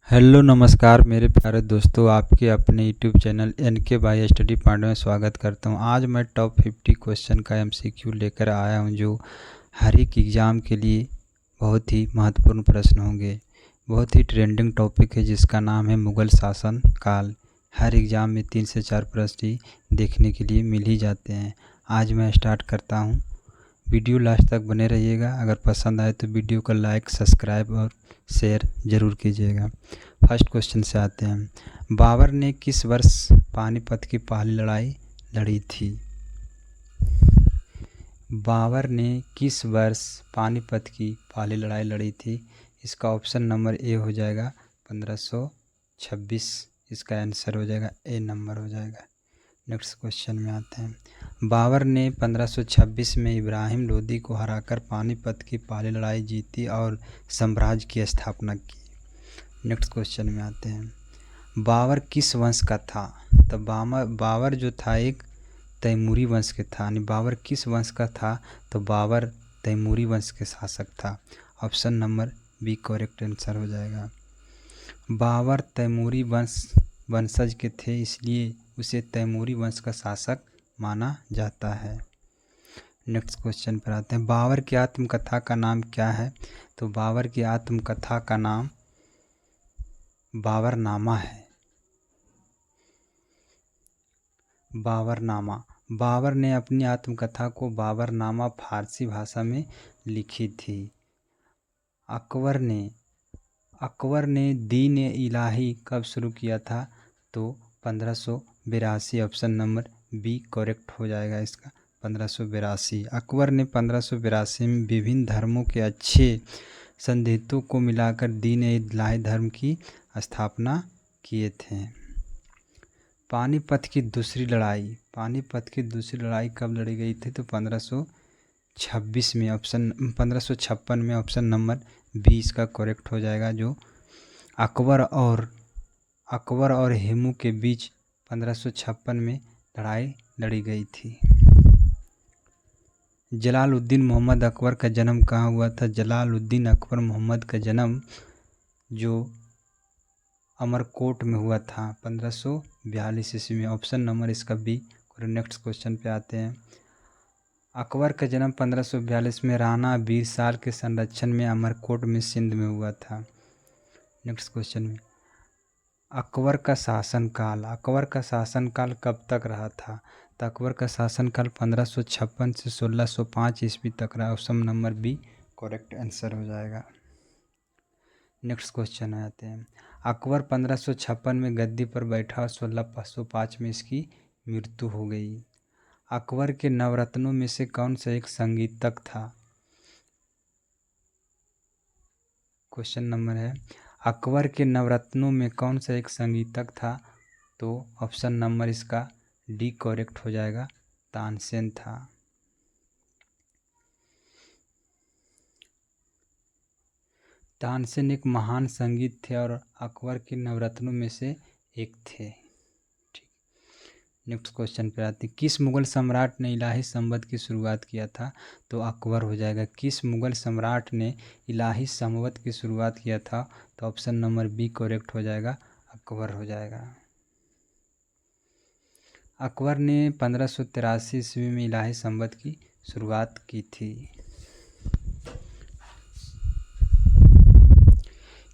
Hello नमस्कार मेरे प्यारे दोस्तों, आपके अपने YouTube channel NK by study point में स्वागत करता हूं। आज मैं टॉप 50 क्वेश्चन का MCQ लेकर आया हूं, जो हर एक एग्ज़ाम के लिए बहुत ही महत्वपूर्ण प्रश्न होंगे। बहुत ही ट्रेंडिंग टॉपिक है जिसका नाम है मुग़ल शासन काल। हर एग्ज़ाम में 3 से 4 प्रश्न ही देखने के लिए मिल ही जाते हैं। आज मैं स्टार्ट करता हूँ। वीडियो लास्ट तक बने रहिएगा। अगर पसंद आए तो वीडियो को लाइक, सब्सक्राइब और शेयर ज़रूर कीजिएगा। फर्स्ट क्वेश्चन से आते हैं। बाबर ने किस वर्ष पानीपत की पहली लड़ाई लड़ी थी? बाबर ने किस वर्ष पानीपत की पहली लड़ाई लड़ी थी? इसका ऑप्शन नंबर ए हो जाएगा 1526। इसका आंसर हो जाएगा ए नंबर हो जाएगा। नेक्स्ट क्वेश्चन में आते हैं। बाबर ने 1526 में इब्राहिम लोदी को हराकर पानीपत की पहली लड़ाई जीती और साम्राज्य की स्थापना की। नेक्स्ट क्वेश्चन में आते हैं। बाबर किस वंश का था? तो बाबर जो था एक तैमूरी वंश के था। यानी बाबर किस वंश का था? तो बाबर तैमूरी वंश के शासक था। Option number B correct answer हो जाएगा। बाबर तैमूरी वंशज के थे, इसलिए उसे तैमूरी वंश का शासक माना जाता है। नेक्स्ट क्वेश्चन पर आते हैं। बाबर की आत्मकथा का नाम क्या है? तो बाबर की आत्मकथा का नाम बाबरनामा है। बाबरनामा। बाबर ने अपनी आत्मकथा को बाबरनामा फारसी भाषा में लिखी थी। अकबर ने दीन इलाही कब शुरू किया था? तो 1582। ऑप्शन नंबर बी करेक्ट हो जाएगा इसका 1582। अकबर ने 1582 में विभिन्न धर्मों के अच्छे संदेशों को मिलाकर दीन इलाही धर्म की स्थापना किए थे। पानीपत की दूसरी लड़ाई कब लड़ी गई थी? तो 1526 में। 1556 में। ऑप्शन नंबर बी इसका करेक्ट हो जाएगा, जो अकबर और हेमू के बीच 1556 में लड़ाई लड़ी गई थी। जलालुद्दीन मोहम्मद अकबर का जन्म कहाँ हुआ था? जलालुद्दीन अकबर मोहम्मद का जन्म जो अमरकोट में हुआ था 1542 ईस्वी में। ऑप्शन नंबर इसका बी। नेक्स्ट क्वेश्चन पे आते हैं। अकबर का जन्म 1542 में राणा बीरसाल के संरक्षण में अमरकोट में सिंध में हुआ था। नेक्स्ट क्वेश्चन में अकबर का शासनकाल कब तक रहा था? तो अकबर का शासनकाल 1556 से 1605 ईस्वी तक रहा। Option number B correct answer हो जाएगा। नेक्स्ट क्वेश्चन आते हैं। अकबर 1556 में गद्दी पर बैठा और 1605 में इसकी मृत्यु हो गई। अकबर के नवरत्नों में से कौन सा एक संगीतक था? क्वेश्चन नंबर है, अकबर के नवरत्नों में कौन सा एक संगीतक था? तो ऑप्शन नंबर इसका डी करेक्ट हो जाएगा, तानसेन था। तानसेन एक महान संगीत थे और अकबर के नवरत्नों में से एक थे। ठीक। नेक्स्ट क्वेश्चन पे आते हैं। किस मुगल सम्राट ने इलाही संवत की शुरुआत किया था? तो अकबर हो जाएगा। किस मुगल सम्राट ने इलाही संवत की शुरुआत किया था? तो ऑप्शन नंबर बी करेक्ट हो जाएगा, अकबर हो जाएगा। अकबर ने 1583 ईस्वी में इलाही संवत की शुरुआत की थी।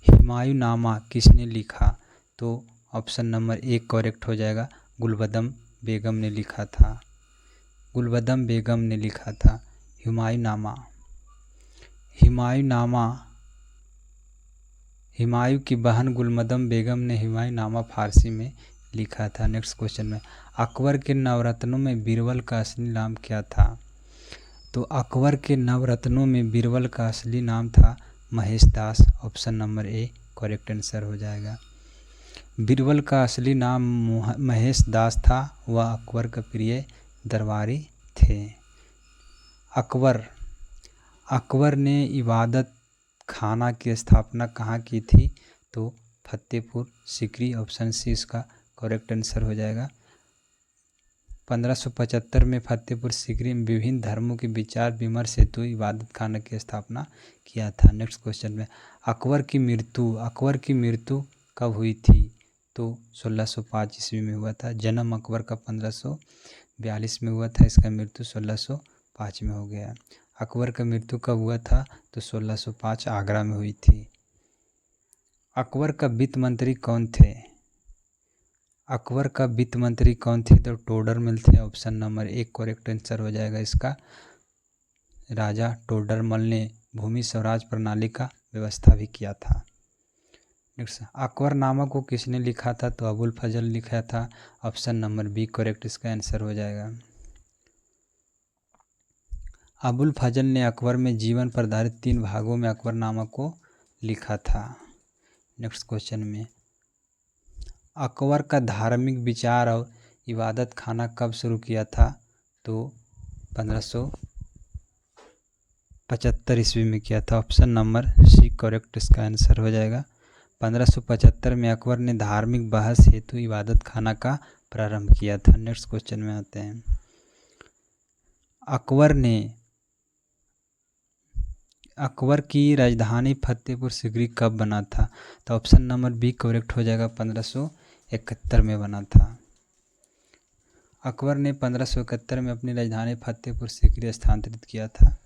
हुमायूंनामा किसने लिखा? तो ऑप्शन नंबर ए करेक्ट हो जाएगा, गुलबदम बेगम ने लिखा था। गुलबदम बेगम ने लिखा था हुमायूंनामा। हुमायूं की बहन गुलबदम बेगम ने हुमायूंनामा फारसी में लिखा था। नेक्स्ट क्वेश्चन में अकबर के नवरत्नों में बीरबल का असली नाम क्या था? तो अकबर के नवरत्नों में बीरबल का असली नाम था Mahesh Das. Option number A correct answer हो जाएगा। बीरबल का असली नाम महेश दास था। वह अकबर का प्रिय दरबारी थे। अकबर ने इबादत खाना की स्थापना कहाँ की थी? तो फतेहपुर सीकरी। ऑप्शन सी इसका करेक्ट आंसर हो जाएगा। 1575 में फतेहपुर सीकरी में विभिन्न धर्मों के विचार विमर्श हेतु इबादत खाना की स्थापना किया था। नेक्स्ट क्वेश्चन में अकबर की मृत्यु कब हुई थी? तो 1605 ईस्वी में हुआ था। जन्म अकबर का 1542 में हुआ था, इसका मृत्यु 1605 में हो गया। अकबर का मृत्यु कब हुआ था? तो 1605 आगरा में हुई थी। अकबर का वित्त मंत्री कौन थे? अकबर का वित्त मंत्री कौन थे? तो टोडरमल थे। ऑप्शन नंबर 1 करेक्ट आंसर हो जाएगा इसका। राजा टोडरमल ने भूमि स्वराज प्रणाली का व्यवस्था भी किया था। नेक्स्ट, अकबरनामा को किसने लिखा था? तो अबुल फजल लिखा था। ऑप्शन नंबर बी करेक्ट इसका आंसर हो जाएगा। अबुल फजल ने अकबर में जीवन पर आधारित 3 भागों में अकबरनामा को लिखा था। नेक्स्ट क्वेश्चन में, अकबर का धार्मिक विचार और इबादत खाना कब शुरू किया था? तो 1575 ईस्वी में किया था। ऑप्शन नंबर सी करेक्ट इसका आंसर हो जाएगा। 1575 में अकबर ने धार्मिक बहस हेतु इबादत खाना का प्रारंभ किया था। नेक्स्ट क्वेश्चन में आते हैं, अकबर की राजधानी फतेहपुर सिकरी कब बना था? तो ऑप्शन नंबर बी करेक्ट हो जाएगा। 1571 में बना था। अकबर ने 1571 में अपनी राजधानी फतेहपुर सिकरी स्थानांतरित किया था।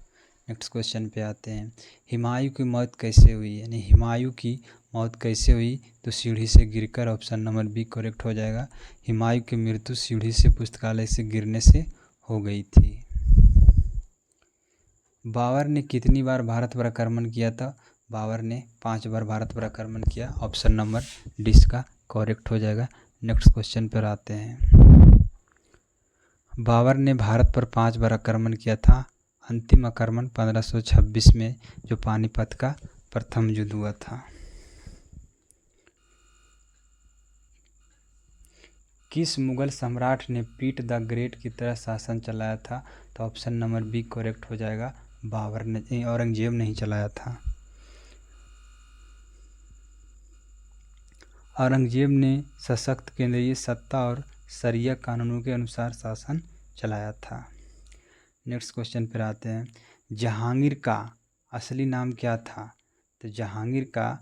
नेक्स्ट क्वेश्चन पे आते हैं, हुमायूं की मौत कैसे हुई? यानी हुमायूं की मौत कैसे हुई? तो सीढ़ी से गिरकर। ऑप्शन नंबर बी करेक्ट हो जाएगा। हुमायूं की मृत्यु सीढ़ी से पुस्तकालय से गिरने से हो गई थी। बाबर ने कितनी बार भारत पर आक्रमण किया था? बाबर ने 5 बार भारत पर आक्रमण किया। ऑप्शन नंबर डी इसका करेक्ट हो जाएगा। नेक्स्ट क्वेश्चन पर आते हैं, बाबर ने भारत पर 5 बार आक्रमण किया था। अंतिम आक्रमण 1526 में, जो पानीपत का प्रथम युद्ध हुआ था। किस मुगल सम्राट ने पीट द ग्रेट की तरह शासन चलाया था? तो ऑप्शन नंबर बी करेक्ट हो जाएगा। बाबर ने, औरंगजेब नहीं चलाया था। औरंगजेब ने सशक्त केंद्रीय सत्ता और शरिया कानूनों के अनुसार शासन चलाया था। नेक्स्ट क्वेश्चन पर आते हैं, जहांगीर का असली नाम क्या था? तो जहांगीर का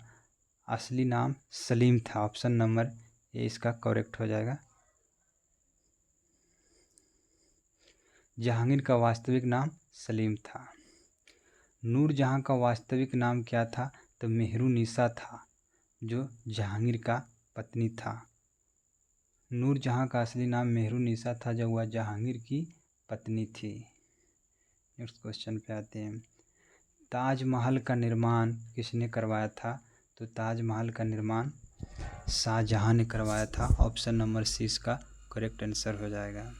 असली नाम सलीम था। ऑप्शन नंबर ए इसका करेक्ट हो जाएगा। जहांगीर का वास्तविक नाम सलीम था। नूरजहां का वास्तविक नाम क्या था? तो मेहरुन्निसा था, जो जहांगीर का पत्नी था। नूरजहां का असली नाम मेहरुन्निसा था, जब वह जहांगीर की पत्नी थी। नेक्स्ट क्वेश्चन पे आते हैं, ताजमहल का निर्माण किसने करवाया था? तो ताजमहल का निर्माण शाहजहां ने करवाया था। ऑप्शन नंबर सी इसका करेक्ट आंसर हो जाएगा।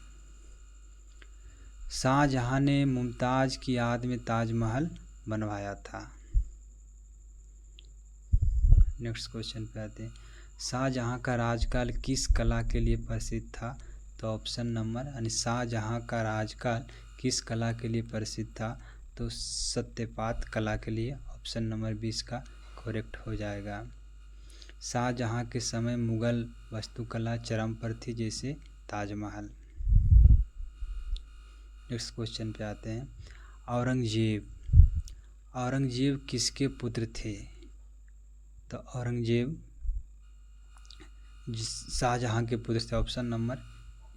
शाहजहां ने मुमताज़ की याद में ताजमहल बनवाया था। नेक्स्ट क्वेश्चन पे आते हैं, शाहजहां का राजकाल किस कला के लिए प्रसिद्ध था? तो ऑप्शन नंबर, यानी शाहजहां का राजकाल किस कला के लिए प्रसिद्ध था? तो सत्यपात कला के लिए। ऑप्शन नंबर 20 का करेक्ट हो जाएगा। शाहजहां के समय मुगल वास्तुकला चरम पर थी, जैसे ताजमहल। नेक्स्ट क्वेश्चन पे आते हैं, औरंगजेब किसके पुत्र थे? तो औरंगजेब शाहजहां के पुत्र थे। ऑप्शन नंबर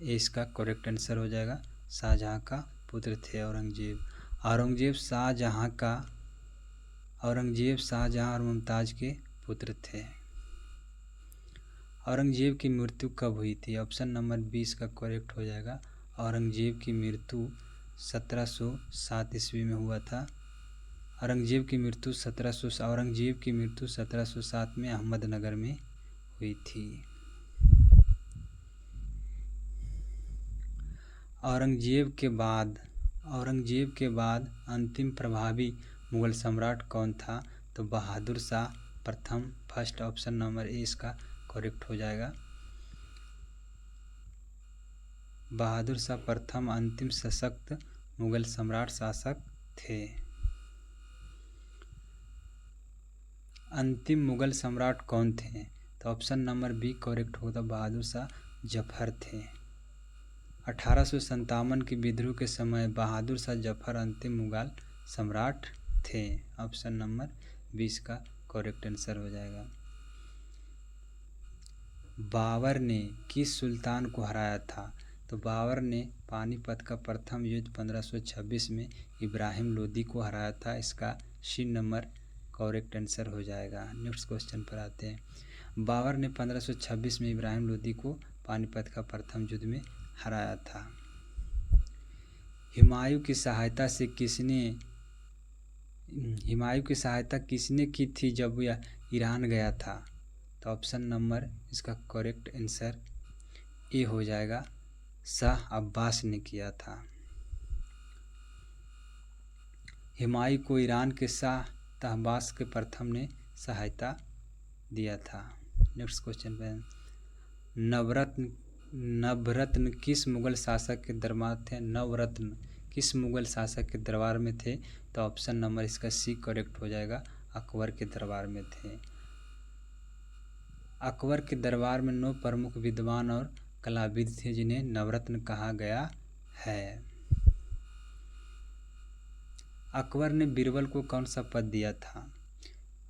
ए इसका करेक्ट आंसर हो जाएगा। शाहजहां का पुत्र थे औरंगजेब। औरंगजेब शाहजहां और मुमताज़ के पुत्र थे। औरंगजेब की मृत्यु कब हुई थी? ऑप्शन नंबर 20 का करेक्ट हो जाएगा। औरंगजेब की मृत्यु 1707 ईस्वी में हुआ था। औरंगजेब की मृत्यु 1707 में अहमदनगर में हुई थी। औरंगजेब के बाद अंतिम प्रभावी मुगल सम्राट कौन था? तो बहादुर शाह प्रथम फर्स्ट। ऑप्शन नंबर ए इसका करेक्ट हो जाएगा। बहादुर शाह प्रथम अंतिम सशक्त मुगल सम्राट शासक थे। अंतिम मुगल सम्राट कौन थे? तो ऑप्शन नंबर बी करेक्ट होगा। बहादुर शाह जफर थे। 1857 के विद्रोह के समय बहादुर शाह जफर अंतिम मुगल सम्राट थे। ऑप्शन नंबर 20 का करेक्ट आंसर हो जाएगा। बाबर ने किस सुल्तान को हराया था? तो बाबर ने पानीपत का प्रथम युद्ध 1526 में इब्राहिम लोदी को हराया था। इसका सी नंबर करेक्ट आंसर हो जाएगा। नेक्स्ट क्वेश्चन पर आते हैं। बाबर ने 1526 में इब्राहिम लोदी को पानीपत का प्रथम युद्ध में हराया था। हुमायूं की सहायता किसने की थी जब यह ईरान गया था? तो ऑप्शन नंबर इसका करेक्ट आंसर ए हो जाएगा, शाह अब्बास ने किया था। हुमायूं को ईरान के शाह अब्बास के प्रथम ने सहायता दिया था। नेक्स्ट क्वेश्चन पे नवरत्न किस मुगल शासक के दरबार थे? नवरत्न किस मुगल शासक के दरबार में थे? तो ऑप्शन नंबर इसका सी करेक्ट हो जाएगा, अकबर के दरबार में थे। अकबर के दरबार में 9 प्रमुख विद्वान और कलाविद थे जिन्हें नवरत्न कहा गया है। अकबर ने बीरबल को कौन सा पद दिया था?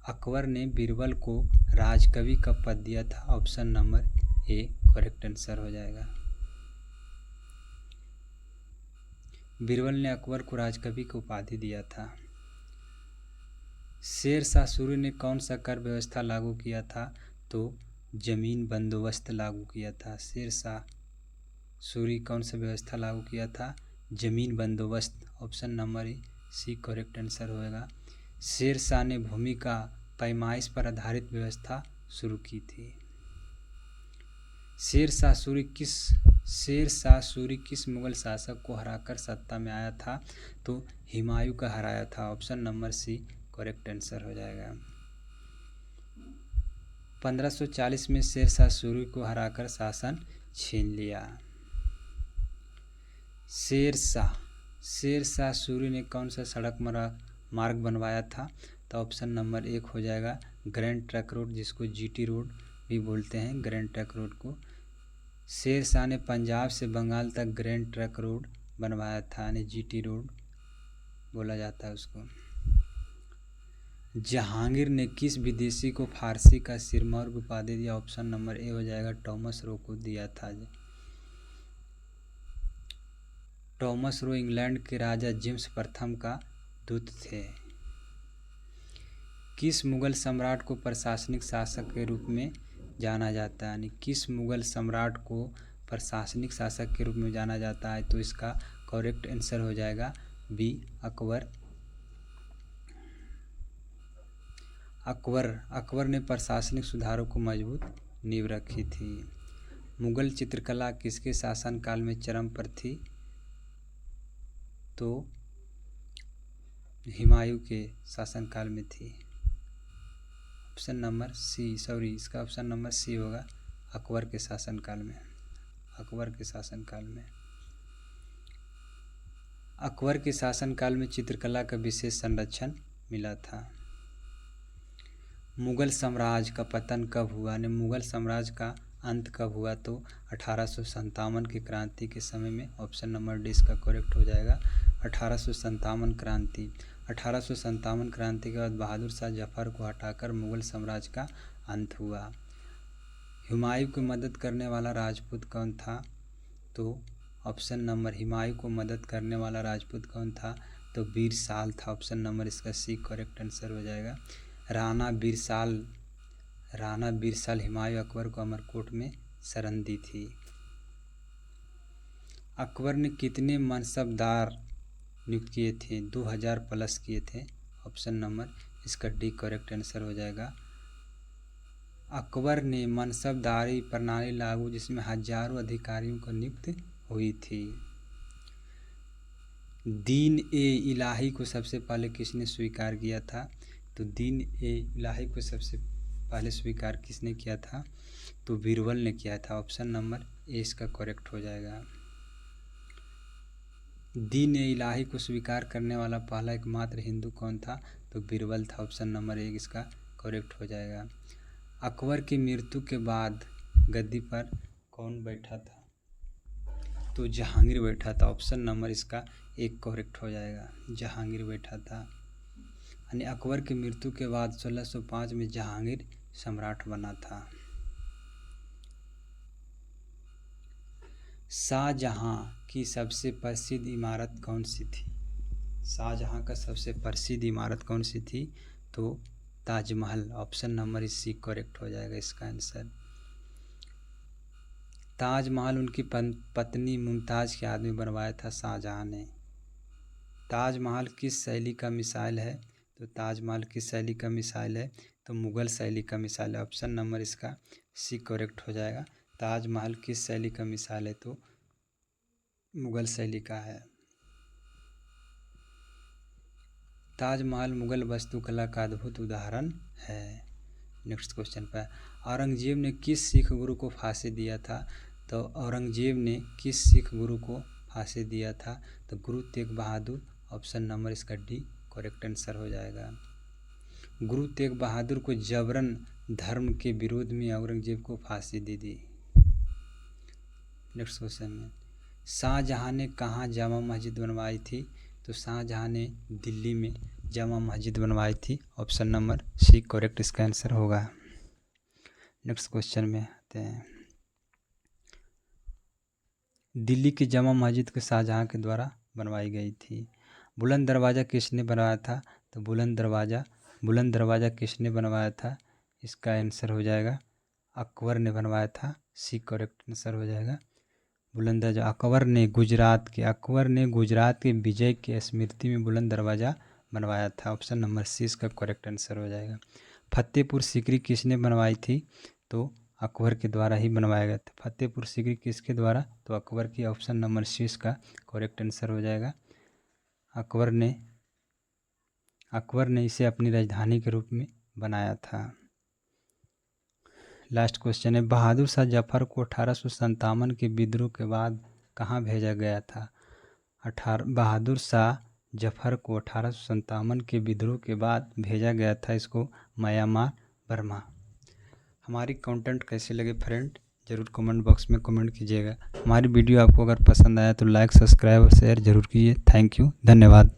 अकबर ने बीरबल को राजकवि का पद दिया था। Option number A correct answer हो जाएगा। बीरबल ने अकबर को राजकवि की उपाधि दिया था। शेर शाह सूरी ने कौन सा कर व्यवस्था लागू किया था? तो जमीन बंदोबस्त लागू किया था। शेर शाह सूरी कौन सा व्यवस्था लागू किया था? जमीन बंदोबस्त। Option number C correct answer होगा। शेर शाह ने भूमि का पैमाइश पर आधारित व्यवस्था शुरू की थी। शेर शाह सूरी किस मुगल शासक को हराकर सत्ता में आया था? तो हुमायूं का हराया था। Option number C correct answer हो जाएगा। 1540 में शेर शाह सूरी को हराकर शासन छीन लिया। शेर शाह सूरी ने कौन सा सड़क मार्ग बनवाया था? तो ऑप्शन नंबर 1 हो जाएगा, ग्रैंड ट्रंक रोड, जिसको जीटी रोड भी बोलते हैं, ग्रैंड ट्रंक रोड को। शेर शाह ने पंजाब से बंगाल तक ग्रैंड ट्रंक रोड बनवाया था, यानी जीटी रोड बोला जाता है उसको। जहांगीर ने किस विदेशी को फारसी का सिरमौर की उपाधि दिया? ऑप्शन नंबर ए हो जाएगा, टॉमस रो को दिया था। टॉमस रो इंग्लैंड के राजा जेम्स प्रथम का दूत थे। किस मुगल सम्राट को प्रशासनिक शासक के रूप में जाना जाता है? यानी किस मुगल सम्राट को प्रशासनिक शासक के रूप में जाना जाता है? तो इसका करेक्ट आंसर हो जाएगा बी, अकबर। अकबर ने प्रशासनिक सुधारों को मजबूत नींव रखी थी। मुगल चित्रकला किसके शासनकाल में चरम पर थी? तो हुमायूं के शासनकाल में थी। ऑप्शन नंबर इसका ऑप्शन नंबर सी होगा, अकबर के शासनकाल में। अकबर के शासनकाल में चित्रकला का विशेष संरक्षण मिला था। मुगल साम्राज्य का पतन कब हुआ? ने मुगल साम्राज्य का अंत कब हुआ? तो 1857 की क्रांति के समय में। ऑप्शन नंबर डी इसका करेक्ट हो जाएगा, 1857 क्रांति। 1857 क्रांति के बाद बहादुर शाह जफर को हटाकर मुगल साम्राज्य का अंत हुआ। हुमायूं की मदद करने वाला राजपूत कौन था? तो ऑप्शन नंबर हुमायूं को मदद करने वाला राजपूत कौन था? तो बीरसाल था। ऑप्शन नंबर इसका सी करेक्ट आंसर हो जाएगा। राणा बीरसाल हुमायूं अकबर को अमरकोट में शरण दी थी। अकबर ने कितने मनसबदार नियुक्त किए थे? 2000 प्लस किए थे। ऑप्शन नंबर इसका डी करेक्ट आंसर हो जाएगा। अकबर ने मनसबदारी प्रणाली लागू जिसमें हजारों अधिकारियों को नियुक्त हुई थी। दीन ए इलाही को सबसे पहले किसने स्वीकार किया था? तो दीन ए इलाही को सबसे पहले स्वीकार किसने किया था? तो बीरबल ने किया था। ऑप्शन नंबर ए इसका करेक्ट हो जाएगा। दीन ए इलाही को स्वीकार करने वाला पहला एकमात्र हिंदू कौन था? तो बीरबल था। ऑप्शन नंबर 1 इसका करेक्ट हो जाएगा। अकबर की मृत्यु के बाद गद्दी पर कौन बैठा था? तो जहांगीर बैठा था। ऑप्शन नंबर इसका 1 करेक्ट हो जाएगा, जहांगीर बैठा था। यानी अकबर की मृत्यु के बाद 1605 में जहांगीर सम्राट बना था। शाहजहां की सबसे प्रसिद्ध इमारत कौन सी थी? शाहजहां का सबसे प्रसिद्ध इमारत कौन सी थी? तो Taj Mahal. Option number C correct हो जाएगा इसका आंसर। ताजमहल उनकी पत्नी मुमताज़ के आदमी बनवाया था शाहजहां ने। ताजमहल किस शैली का मिसाल है? तो ताजमहल किस शैली का मिसाल है? तो मुग़ल शैली का मिसाल है। ऑप्शन नंबर इसका सी करेक्ट हो जाएगा। ताजमहल किस शैली का मिसाल है? तो मुग़ल शैली का है। ताजमहल मुग़ल वास्तुकला का अद्भुत उदाहरण है। नेक्स्ट क्वेश्चन पर, औरंगजेब ने किस सिख गुरु को फांसी दिया था? तो औरंगजेब ने किस सिख गुरु को फांसी दिया था? तो गुरु तेग बहादुर। ऑप्शन नंबर इसका डी करेक्ट आंसर हो जाएगा। गुरु तेग बहादुर को जबरन धर्म के विरोध में औरंगजेब को फांसी दे दी। नेक्स्ट क्वेश्चन में, शाहजहां ने कहाँ जामा मस्जिद बनवाई थी? तो शाहजहां ने दिल्ली में जामा मस्जिद बनवाई थी। ऑप्शन नंबर सी करेक्ट इसका आंसर होगा। नेक्स्ट क्वेश्चन में आते हैं, दिल्ली की जामा मस्जिद के शाहजहां के द्वारा बनवाई गई थी। बुलंद दरवाज़ा किसने बनवाया था? तो बुलंद दरवाज़ा किसने बनवाया था? इसका आंसर हो जाएगा अकबर ने बनवाया था। सी करेक्ट आंसर हो जाएगा। बुलंद दरवाज़ा अकबर ने गुजरात के विजय की स्मृति में बुलंद दरवाज़ा बनवाया था। ऑप्शन नंबर सी इसका करेक्ट आंसर हो जाएगा। फतेहपुर सीकरी किसने बनवाई थी? तो अकबर के द्वारा ही बनवाया गया था। फतेहपुर सीकरी किसके द्वारा? तो अकबर की। ऑप्शन नंबर सी इसका करेक्ट आंसर हो जाएगा। अकबर ने इसे अपनी राजधानी के रूप में बनाया था। लास्ट क्वेश्चन है, बहादुर शाह जफर को 1857 के विद्रोह के बाद कहाँ भेजा गया था? बहादुर शाह जफर को 1857 के विद्रोह के बाद भेजा गया था इसको म्यांमार बर्मा। हमारी कंटेंट कैसे लगे फ्रेंड, ज़रूर कमेंट बॉक्स में कमेंट कीजिएगा। हमारी वीडियो आपको अगर पसंद आया तो लाइक, सब्सक्राइब और शेयर ज़रूर कीजिए। थैंक यू, धन्यवाद।